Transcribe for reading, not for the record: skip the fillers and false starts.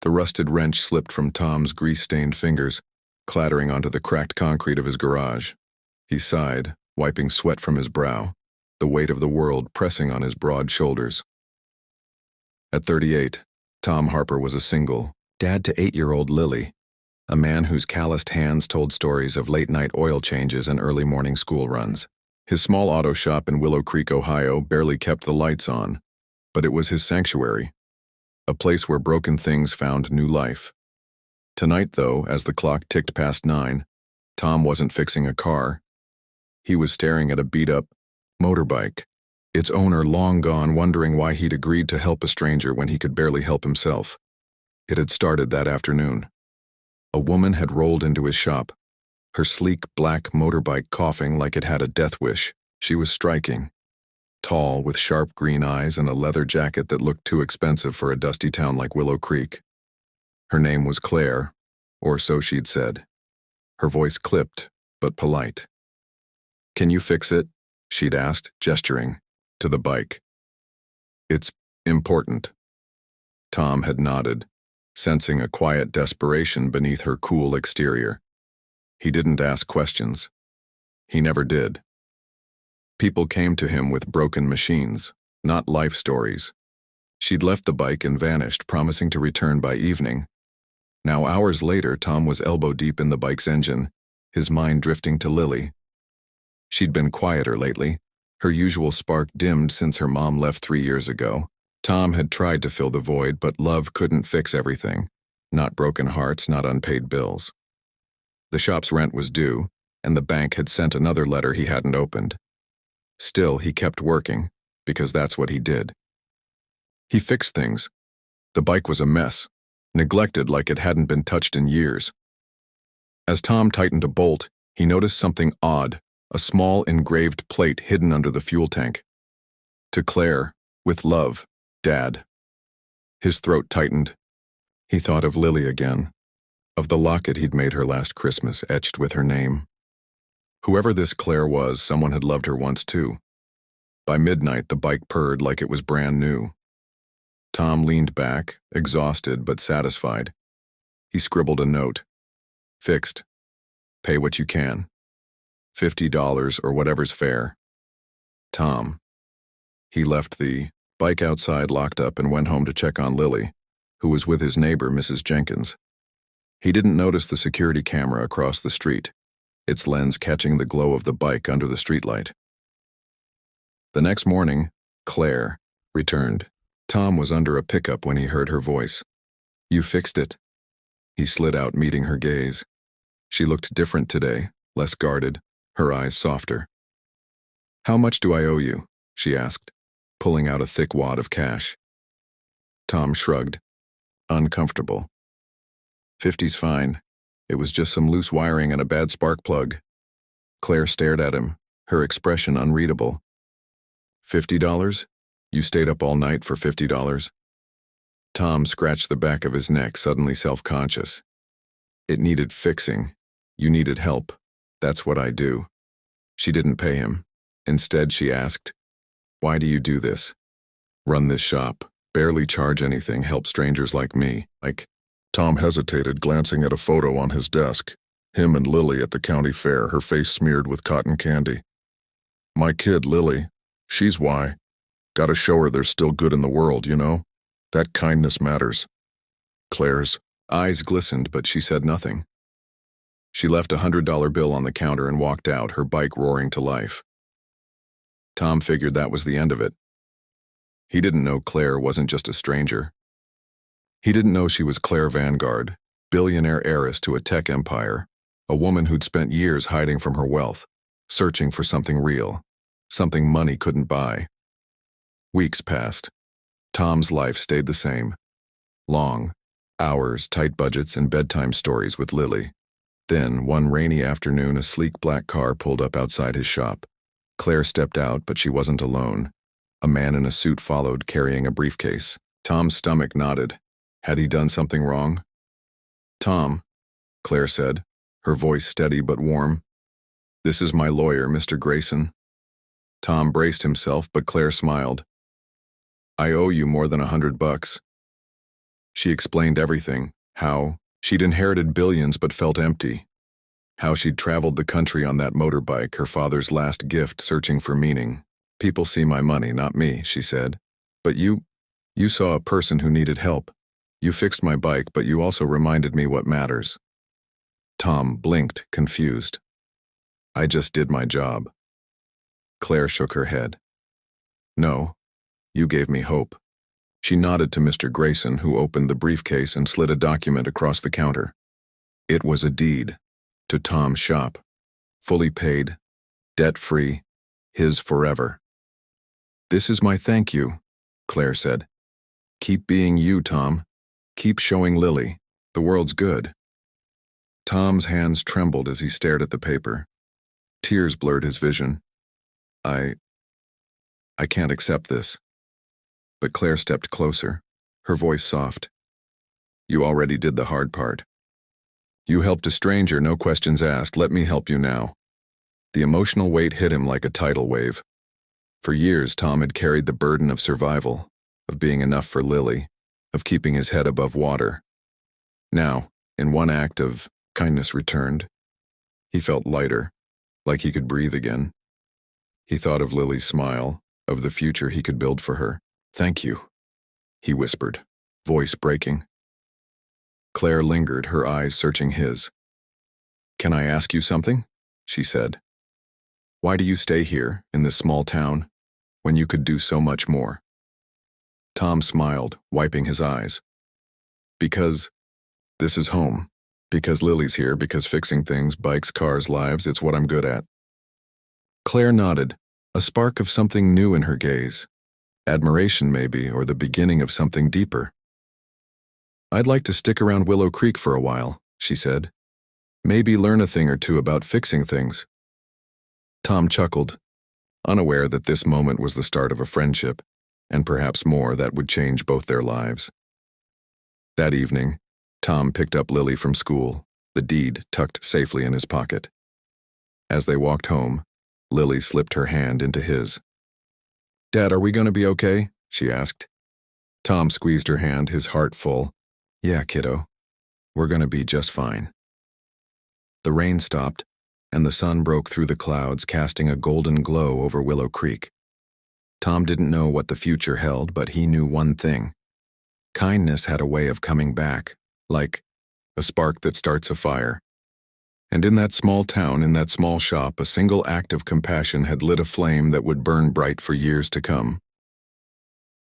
The rusted wrench slipped from Tom's grease-stained fingers, clattering onto the cracked concrete of his garage. He sighed, wiping sweat from his brow, the weight of the world pressing on his broad shoulders. At 38, Tom Harper was a single dad to 8-year-old Lily, a man whose calloused hands told stories of late-night oil changes and early morning school runs. His small auto shop in Willow Creek, Ohio, barely kept the lights on, but it was his sanctuary, a place where broken things found new life. Tonight, though, as the clock ticked past 9, Tom wasn't fixing a car. He was staring at a beat-up motorbike, its owner long gone, wondering why he'd agreed to help a stranger when he could barely help himself. It had started that afternoon. A woman had rolled into his shop, her sleek black motorbike coughing like it had a death wish. She was striking, tall with sharp green eyes and a leather jacket that looked too expensive for a dusty town like Willow Creek. Her name was Claire, or so she'd said. Her voice clipped, but polite. "Can you fix it?" she'd asked, gesturing to the bike. "It's important." Tom had nodded, sensing a quiet desperation beneath her cool exterior. He didn't ask questions. He never did. People came to him with broken machines, not life stories. She'd left the bike and vanished, promising to return by evening. Now, hours later, Tom was elbow-deep in the bike's engine, his mind drifting to Lily. She'd been quieter lately, her usual spark dimmed since her mom left 3 years ago. Tom had tried to fill the void, but love couldn't fix everything. Not broken hearts, not unpaid bills. The shop's rent was due, and the bank had sent another letter he hadn't opened. Still, he kept working, because that's what he did. He fixed things. The bike was a mess, neglected like it hadn't been touched in years. As Tom tightened a bolt, he noticed something odd, a small engraved plate hidden under the fuel tank. "To Claire, with love, Dad." His throat tightened. He thought of Lily again, of the locket he'd made her last Christmas etched with her name. Whoever this Claire was, someone had loved her once too. By midnight, the bike purred like it was brand new. Tom leaned back, exhausted but satisfied. He scribbled a note. "Fixed. Pay what you can. $50 or whatever's fair. Tom." He left the bike outside locked up and went home to check on Lily, who was with his neighbor, Mrs. Jenkins. He didn't notice the security camera across the street, its lens catching the glow of the bike under the streetlight. The next morning, Claire returned. Tom was under a pickup when he heard her voice. "You fixed it." He slid out, meeting her gaze. She looked different today, less guarded, her eyes softer. "How much do I owe you?" she asked, pulling out a thick wad of cash. Tom shrugged, uncomfortable. "50's fine. It was just some loose wiring and a bad spark plug." Claire stared at him, her expression unreadable. $50? You stayed up all night for $50? Tom scratched the back of his neck, suddenly self-conscious. "It needed fixing. You needed help. That's what I do." She didn't pay him. Instead, she asked, "Why do you do this?" "Run this shop. Barely charge anything, help strangers like me." Tom hesitated, glancing at a photo on his desk. Him and Lily at the county fair, her face smeared with cotton candy. "My kid, Lily. She's why. Gotta show her there's still good in the world, you know? That kindness matters." Claire's eyes glistened, but she said nothing. She left a $100 bill on the counter and walked out, her bike roaring to life. Tom figured that was the end of it. He didn't know Claire wasn't just a stranger. He didn't know she was Claire Vanguard, billionaire heiress to a tech empire, a woman who'd spent years hiding from her wealth, searching for something real, something money couldn't buy. Weeks passed. Tom's life stayed the same. Long hours, tight budgets, and bedtime stories with Lily. Then, one rainy afternoon, a sleek black car pulled up outside his shop. Claire stepped out, but she wasn't alone. A man in a suit followed, carrying a briefcase. Tom's stomach knotted. Had he done something wrong? "Tom," Claire said, her voice steady but warm. "This is my lawyer, Mr. Grayson." Tom braced himself, but Claire smiled. "I owe you more than $100. She explained everything, how she'd inherited billions but felt empty, how she'd traveled the country on that motorbike, her father's last gift, searching for meaning. People see my money, not me, she said. But you saw a person who needed help. You fixed my bike, but you also reminded me what matters. Tom blinked, confused. I just did my job. Claire shook her head. No, you gave me hope. She nodded to Mr. Grayson, who opened the briefcase and slid a document across the counter. It was a deed to Tom's shop, fully paid, debt-free, his forever. This is my thank you, Claire said. Keep being you, Tom. Keep showing Lily. The world's good. Tom's hands trembled as he stared at the paper. Tears blurred his vision. I can't accept this. But Claire stepped closer, her voice soft. You already did the hard part. You helped a stranger, no questions asked. Let me help you now. The emotional weight hit him like a tidal wave. For years, Tom had carried the burden of survival, of being enough for Lily, of keeping his head above water. Now, in one act of kindness returned, he felt lighter, like he could breathe again. He thought of Lily's smile, of the future he could build for her. Thank you, he whispered, voice breaking. Claire lingered, her eyes searching his. Can I ask you something? She said. Why do you stay here, in this small town, when you could do so much more? Tom smiled, wiping his eyes. Because this is home. Because Lily's here, because fixing things, bikes, cars, lives, it's what I'm good at. Claire nodded, a spark of something new in her gaze. Admiration, maybe, or the beginning of something deeper. I'd like to stick around Willow Creek for a while, she said. Maybe learn a thing or two about fixing things. Tom chuckled, unaware that this moment was the start of a friendship, and perhaps more that would change both their lives. That evening, Tom picked up Lily from school, the deed tucked safely in his pocket. As they walked home, Lily slipped her hand into his. Dad, are we going to be okay? She asked. Tom squeezed her hand, his heart full. Yeah, kiddo. We're going to be just fine. The rain stopped, and the sun broke through the clouds, casting a golden glow over Willow Creek. Tom didn't know what the future held, but he knew one thing. Kindness had a way of coming back, like a spark that starts a fire. And in that small town, in that small shop, a single act of compassion had lit a flame that would burn bright for years to come.